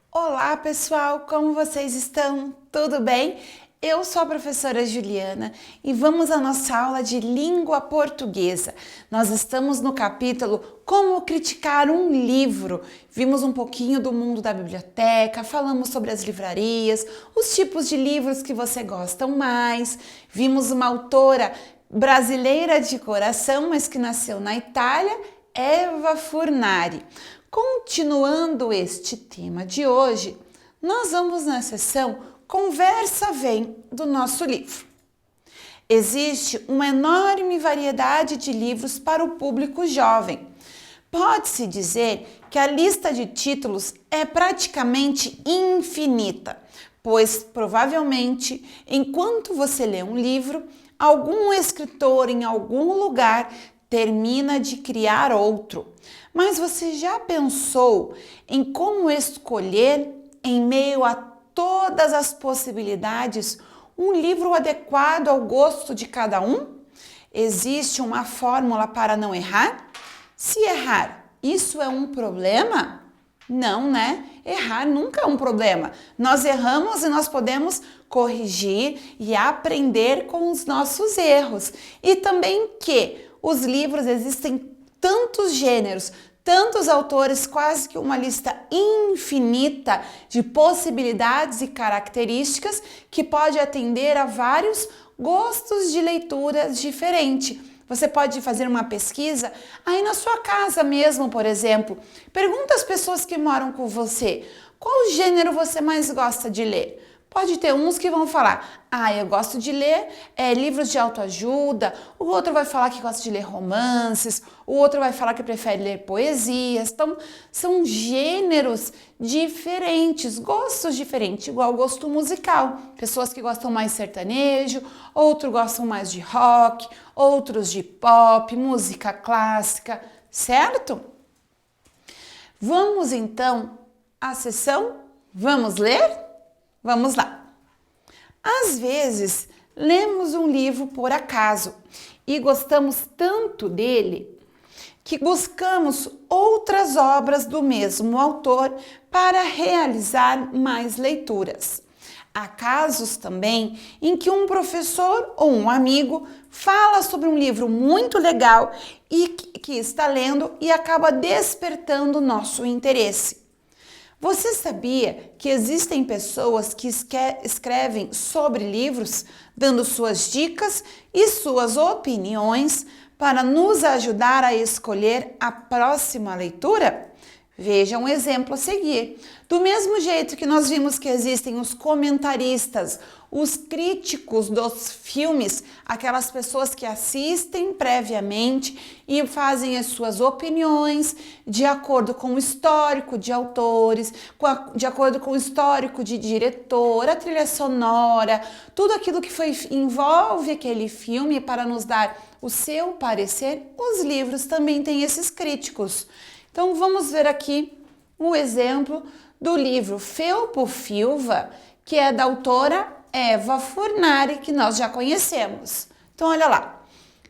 Olá pessoal, como vocês estão? Tudo bem? Eu sou a professora Juliana e vamos à nossa aula de língua portuguesa. Nós estamos no capítulo Como criticar um livro. Vimos um pouquinho do mundo da biblioteca, falamos sobre as livrarias, os tipos de livros que você gosta mais. Vimos uma autora brasileira de coração, mas que nasceu na Itália, Eva Furnari. Continuando este tema de hoje, nós vamos na seção Conversa Vem do nosso livro. Existe uma enorme variedade de livros para o público jovem. Pode-se dizer que a lista de títulos é praticamente infinita, pois provavelmente, enquanto você lê um livro, algum escritor em algum lugar termina de criar outro. Mas você já pensou em como escolher, em meio a todas as possibilidades, um livro adequado ao gosto de cada um? Existe uma fórmula para não errar? Se errar, isso é um problema? Não, né? Errar nunca é um problema. Nós erramos e nós podemos corrigir e aprender com os nossos erros. E também que os livros existem tantos gêneros, tantos autores, quase que uma lista infinita de possibilidades e características que pode atender a vários gostos de leituras diferentes. Você pode fazer uma pesquisa aí na sua casa mesmo, por exemplo. Pergunta às pessoas que moram com você, qual gênero você mais gosta de ler? Pode ter uns que vão falar, eu gosto de ler livros de autoajuda, o outro vai falar que gosta de ler romances, o outro vai falar que prefere ler poesias. Então, são gêneros diferentes, gostos diferentes, igual gosto musical. Pessoas que gostam mais sertanejo, outros gostam mais de rock, outros de pop, música clássica, certo? Vamos então à sessão Vamos ler? Vamos lá! Às vezes, lemos um livro por acaso e gostamos tanto dele que buscamos outras obras do mesmo autor para realizar mais leituras. Há casos também em que um professor ou um amigo fala sobre um livro muito legal e que está lendo e acaba despertando nosso interesse. Você sabia que existem pessoas que escrevem sobre livros, dando suas dicas e suas opiniões para nos ajudar a escolher a próxima leitura? Veja um exemplo a seguir. Do mesmo jeito que nós vimos que existem os comentaristas, os críticos dos filmes, aquelas pessoas que assistem previamente e fazem as suas opiniões de acordo com o histórico de autores, de acordo com o histórico de diretor, a trilha sonora, tudo aquilo que envolve aquele filme para nos dar o seu parecer. Os livros também têm esses críticos. Então, vamos ver aqui um exemplo do livro Felpo Filva, que é da autora Eva Furnari, que nós já conhecemos. Então, olha lá.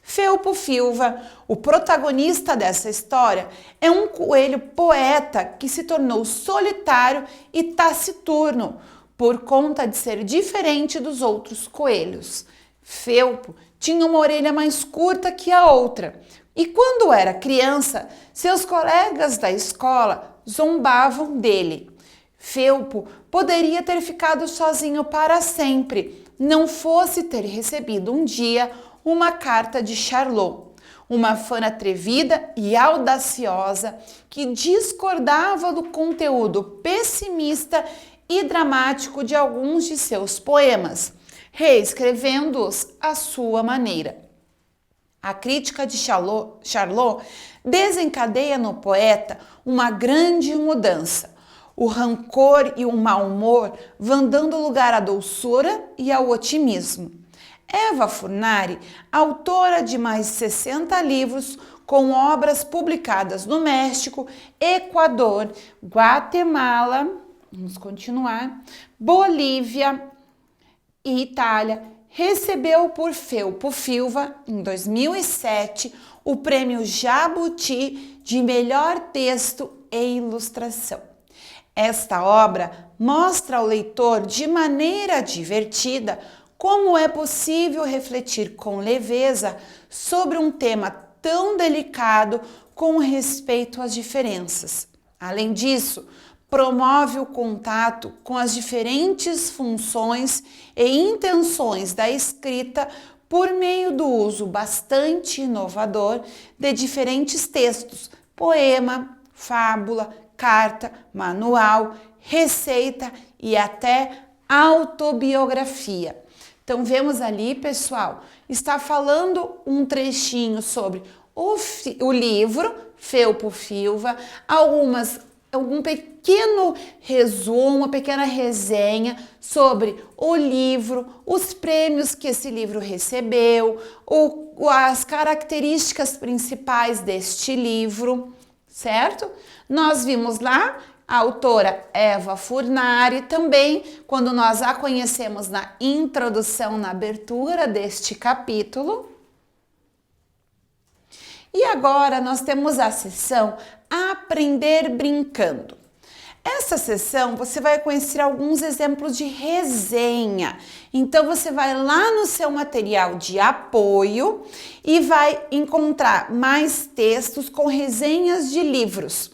Felpo Filva, o protagonista dessa história, é um coelho poeta que se tornou solitário e taciturno por conta de ser diferente dos outros coelhos. Felpo tinha uma orelha mais curta que a outra. E quando era criança, seus colegas da escola zombavam dele. Felpo poderia ter ficado sozinho para sempre, não fosse ter recebido um dia uma carta de Charlot, uma fã atrevida e audaciosa que discordava do conteúdo pessimista e dramático de alguns de seus poemas, reescrevendo-os à sua maneira. A crítica de Charlot desencadeia no poeta uma grande mudança. O rancor e o mau humor vão dando lugar à doçura e ao otimismo. Eva Furnari, autora de mais de 60 livros com obras publicadas no México, Equador, Guatemala, vamos continuar, Bolívia e Itália, recebeu por Felpo Filva, em 2007, o prêmio Jabuti de melhor texto e ilustração. Esta obra mostra ao leitor de maneira divertida como é possível refletir com leveza sobre um tema tão delicado com respeito às diferenças. Além disso, promove o contato com as diferentes funções e intenções da escrita por meio do uso bastante inovador de diferentes textos, poema, fábula, carta, manual, receita e até autobiografia. Então, vemos ali, pessoal, está falando um trechinho sobre o livro Felpo Filva, algum pequeno resumo, uma pequena resenha sobre o livro, os prêmios que esse livro recebeu, as características principais deste livro, certo? Nós vimos lá a autora Eva Furnari também, quando nós a conhecemos na introdução, na abertura deste capítulo. E agora nós temos a sessão Aprender Brincando. Essa sessão você vai conhecer alguns exemplos de resenha. Então você vai lá no seu material de apoio e vai encontrar mais textos com resenhas de livros.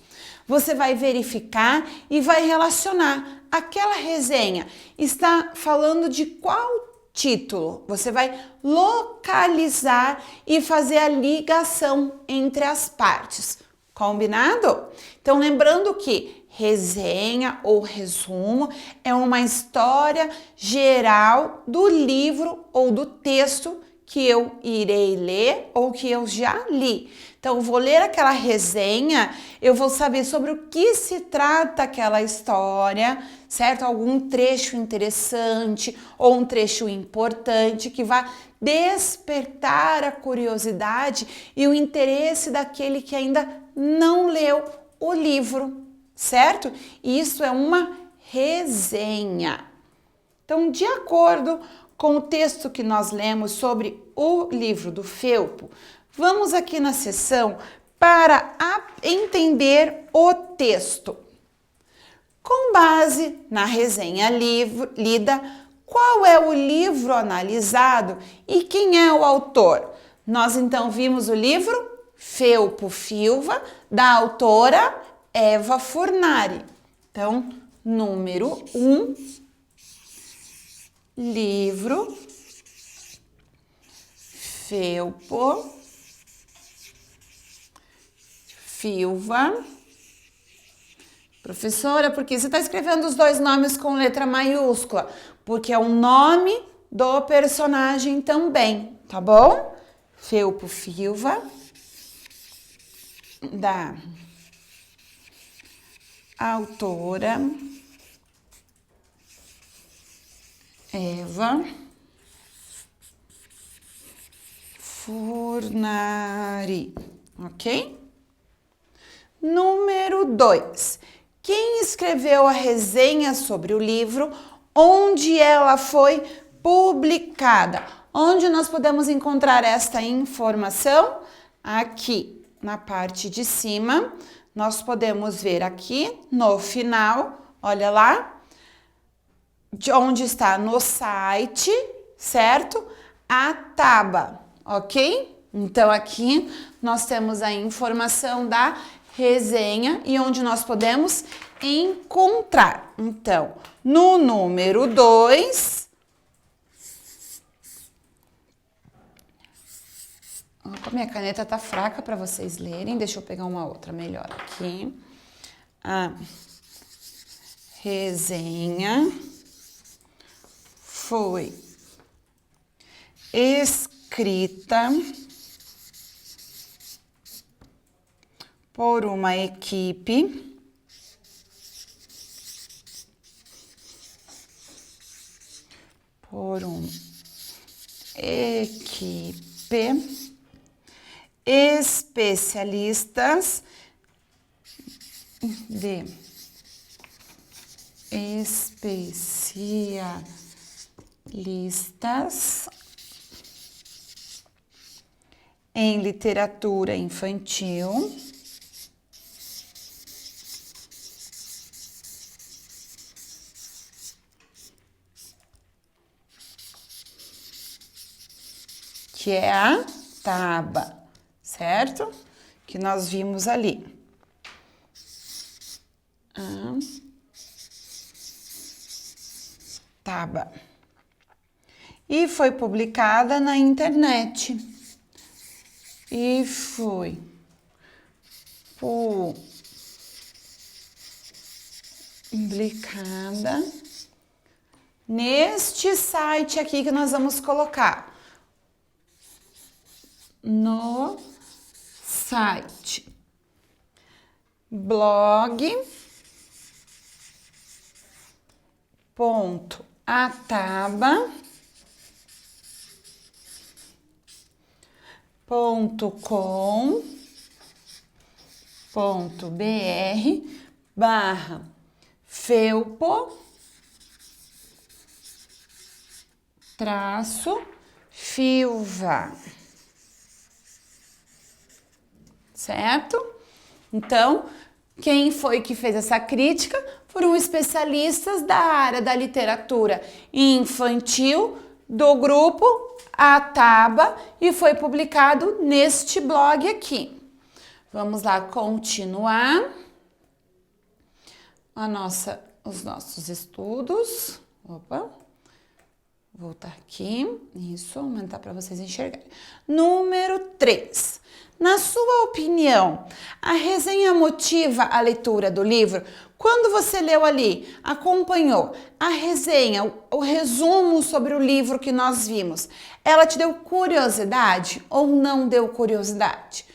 Você vai verificar e vai relacionar. Aquela resenha está falando de qual título? Você vai localizar e fazer a ligação entre as partes. Combinado? Então, lembrando que resenha ou resumo é uma história geral do livro ou do texto que eu irei ler ou que eu já li. Então, eu vou ler aquela resenha, eu vou saber sobre o que se trata aquela história, certo? Algum trecho interessante ou um trecho importante que vai despertar a curiosidade e o interesse daquele que ainda não leu o livro, certo? Isso é uma resenha. Então, de acordo com o texto que nós lemos sobre o livro do Felpo, vamos aqui na seção para entender o texto. Com base na resenha lida, qual é o livro analisado e quem é o autor? Nós então vimos o livro Felpo Filva, da autora Eva Furnari. Então, número 1, livro Felpo Filva. Professora, por que você está escrevendo os dois nomes com letra maiúscula? Porque é o nome do personagem também, tá bom? Felpo Filva, da autora Eva Furnari, ok? Número 2. Quem escreveu a resenha sobre o livro? Onde ela foi publicada? Onde nós podemos encontrar esta informação? Aqui na parte de cima, nós podemos ver aqui no final, olha lá, de onde está no site, certo? A tábua, ok? Então aqui nós temos a informação da resenha e onde nós podemos encontrar. Então, no número 2, a minha caneta tá fraca para vocês lerem, deixa eu pegar uma outra melhor aqui. A resenha foi escrita por uma equipe especialistas em literatura infantil que é a taba, certo? Que nós vimos ali. A taba. E foi publicada na internet. E foi publicada neste site aqui que nós vamos colocar. No site ataba.com.br/felpo-filva. Certo? Então, quem foi que fez essa crítica? Foram especialistas da área da literatura infantil do grupo Ataba e foi publicado neste blog aqui. Vamos lá continuar os nossos estudos. Opa, voltar aqui, isso, aumentar para vocês enxergarem. Número 3. Na sua opinião, a resenha motiva a leitura do livro? Quando você leu ali, acompanhou a resenha, o resumo sobre o livro que nós vimos, ela te deu curiosidade ou não deu curiosidade?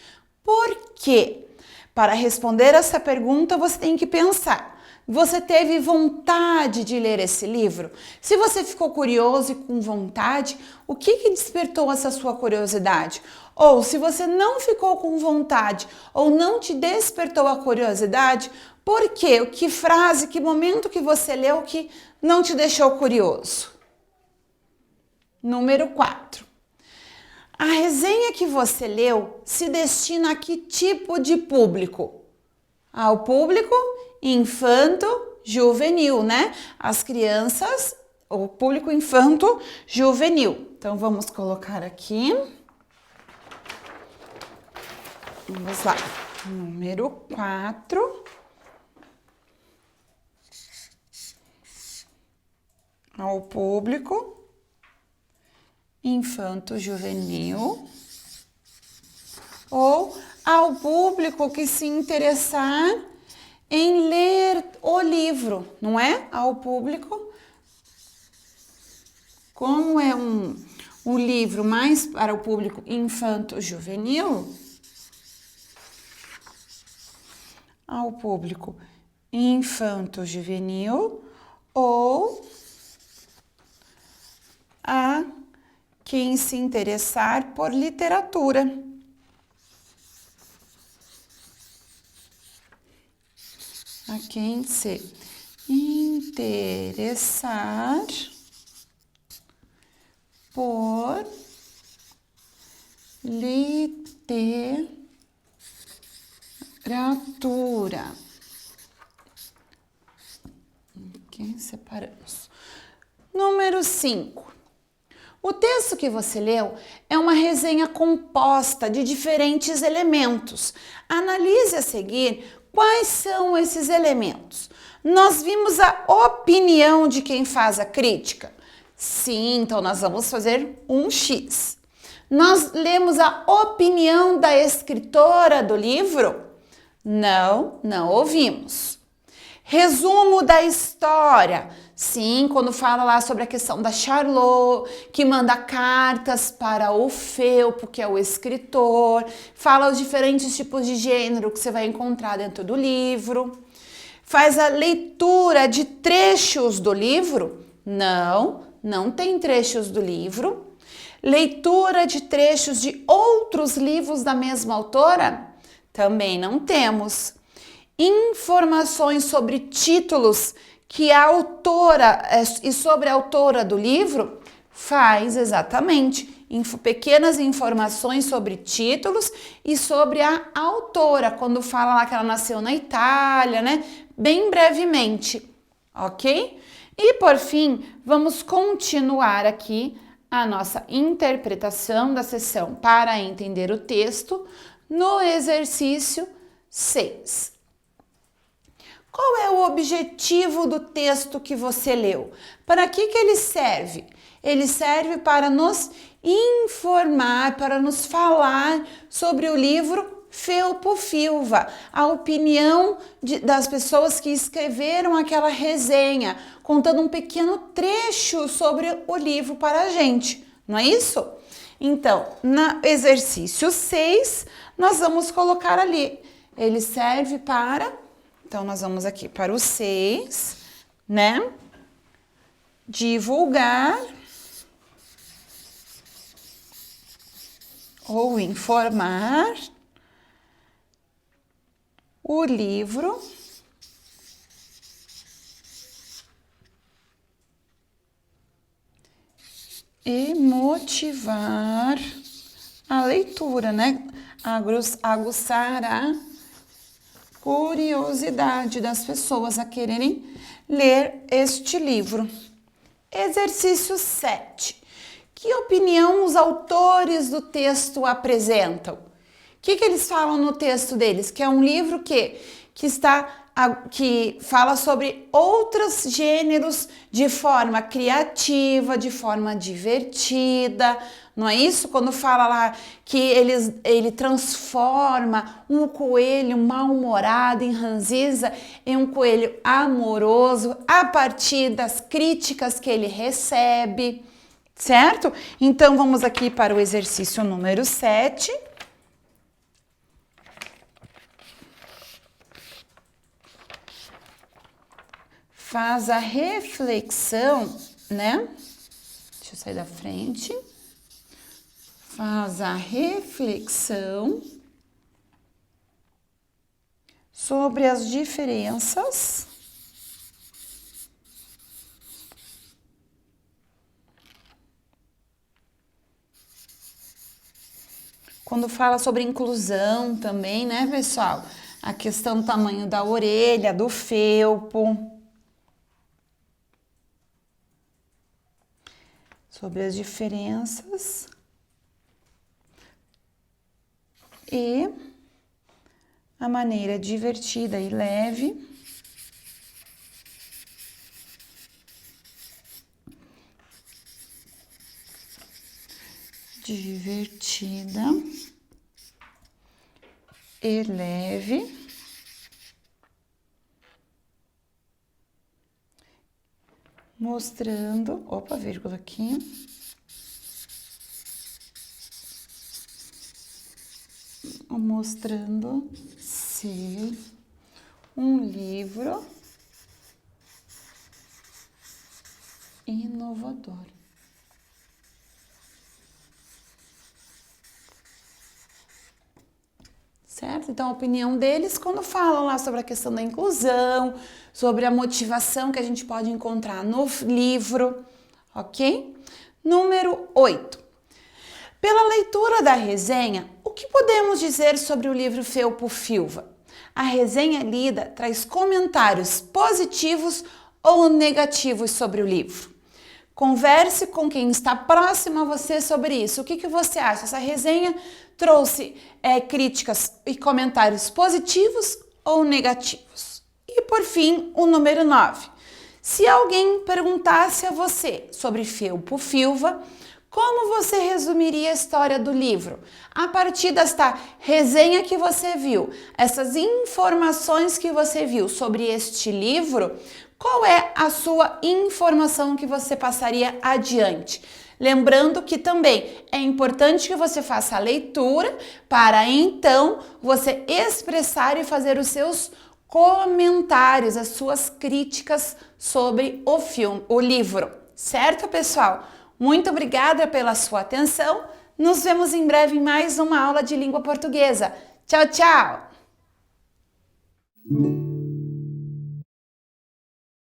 Por quê? Para responder essa pergunta, você tem que pensar. Você teve vontade de ler esse livro? Se você ficou curioso e com vontade, o que despertou essa sua curiosidade? Ou se você não ficou com vontade ou não te despertou a curiosidade, por quê? Que frase, que momento que você leu que não te deixou curioso? Número 4. A resenha que você leu se destina a que tipo de público? Ao público infanto-juvenil, né? As crianças, o público infanto-juvenil. Então, vamos colocar aqui. Vamos lá. Número 4. Ao público infanto-juvenil ou ao público que se interessar em ler o livro, não é? Ao público, como é um livro mais para o público infanto-juvenil, ao público infanto-juvenil ou a quem se interessar por literatura. A quem se interessar por literatura. Aqui separamos. Número 5. O texto que você leu é uma resenha composta de diferentes elementos. Analise a seguir quais são esses elementos. Nós vimos a opinião de quem faz a crítica. Sim, então nós vamos fazer um X. Nós lemos a opinião da escritora do livro? Não, não ouvimos. Resumo da história. Sim, quando fala lá sobre a questão da Charlotte, que manda cartas para o Felpo, que é o escritor, fala os diferentes tipos de gênero que você vai encontrar dentro do livro. Faz a leitura de trechos do livro? Não, não tem trechos do livro. Leitura de trechos de outros livros da mesma autora? Também não temos. Informações sobre títulos que a autora e sobre a autora do livro? Faz exatamente. Pequenas informações sobre títulos e sobre a autora, quando fala lá que ela nasceu na Itália, né? Bem brevemente, ok? E por fim, vamos continuar aqui a nossa interpretação da sessão para entender o texto no exercício 6. Qual é o objetivo do texto que você leu? Para que ele serve? Ele serve para nos informar, para nos falar sobre o livro Felpo-Filva, a opinião das pessoas que escreveram aquela resenha, contando um pequeno trecho sobre o livro para a gente, não é isso? Então, no exercício 6, nós vamos colocar ali, ele serve para, então nós vamos aqui para o 6, né? Divulgar ou informar o livro e motivar a leitura, né? Aguçar a curiosidade das pessoas a quererem ler este livro. Exercício 7. Que opinião os autores do texto apresentam? O que eles falam no texto deles? Que é um livro que fala sobre outros gêneros de forma criativa, de forma divertida, não é isso? Quando fala lá que ele transforma um coelho mal-humorado em ranziza em um coelho amoroso a partir das críticas que ele recebe, certo? Então vamos aqui para o exercício número 7. Faz a reflexão, né? Deixa eu sair da frente. Faz a reflexão sobre as diferenças quando fala sobre inclusão também, né, pessoal? A questão do tamanho da orelha, do felpo. Sobre as diferenças e a maneira divertida e leve e leve mostrando, opa, vírgula aqui, mostrando ser um livro inovador. Certo? Então, a opinião deles quando falam lá sobre a questão da inclusão, sobre a motivação que a gente pode encontrar no livro, ok? Número 8. Pela leitura da resenha, o que podemos dizer sobre o livro Felpo-Filva? A resenha lida traz comentários positivos ou negativos sobre o livro. Converse com quem está próximo a você sobre isso. O que você acha? Essa resenha trouxe críticas e comentários positivos ou negativos? E por fim, o número 9. Se alguém perguntasse a você sobre Felpo-Filva, como você resumiria a história do livro? A partir desta resenha que você viu, essas informações que você viu sobre este livro, qual é a sua informação que você passaria adiante? Lembrando que também é importante que você faça a leitura para então você expressar e fazer os seus comentários, as suas críticas sobre o livro. Certo, pessoal? Muito obrigada pela sua atenção. Nos vemos em breve em mais uma aula de língua portuguesa. Tchau, tchau!